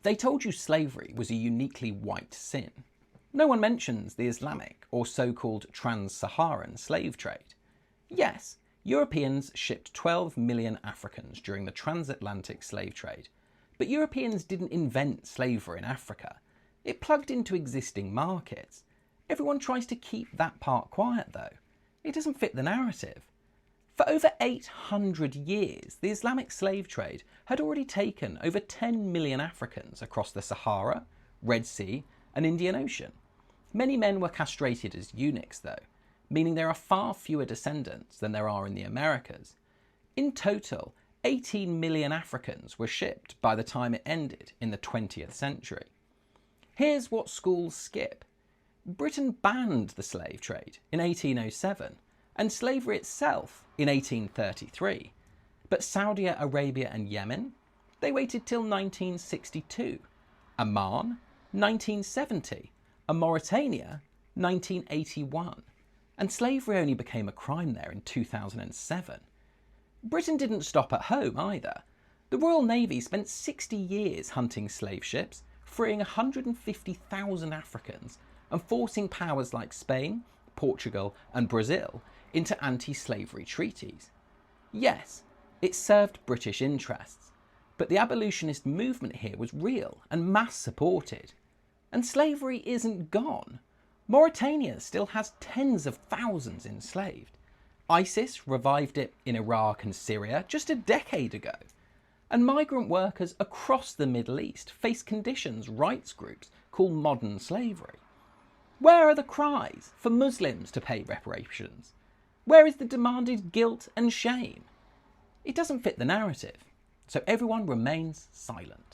They told you slavery was a uniquely white sin. No one mentions the Islamic or so-called trans-Saharan slave trade. Yes, Europeans shipped 12 million Africans during the transatlantic slave trade, but Europeans didn't invent slavery in Africa. It plugged into existing markets. Everyone tries to keep that part quiet though. It doesn't fit the narrative. For over 800 years, the Islamic slave trade had already taken over 10 million Africans across the Sahara, Red Sea and Indian Ocean. Many men were castrated as eunuchs though, meaning there are far fewer descendants than there are in the Americas. In total, 18 million Africans were shipped by the time it ended in the 20th century. Here's what schools skip. Britain banned the slave trade in 1807 and slavery itself in 1833. But Saudi Arabia and Yemen, they waited till 1962. Oman, 1970. And Mauritania, 1981. And slavery only became a crime there in 2007. Britain didn't stop at home either. The Royal Navy spent 60 years hunting slave ships, freeing 150,000 Africans and forcing powers like Spain, Portugal and Brazil into anti-slavery treaties. Yes, it served British interests, but the abolitionist movement here was real and mass supported. And slavery isn't gone. Mauritania still has tens of thousands enslaved. ISIS revived it in Iraq and Syria just a decade ago. And migrant workers across the Middle East face conditions rights groups call modern slavery. Where are the cries for Muslims to pay reparations? Where is the demanded guilt and shame? It doesn't fit the narrative, so everyone remains silent.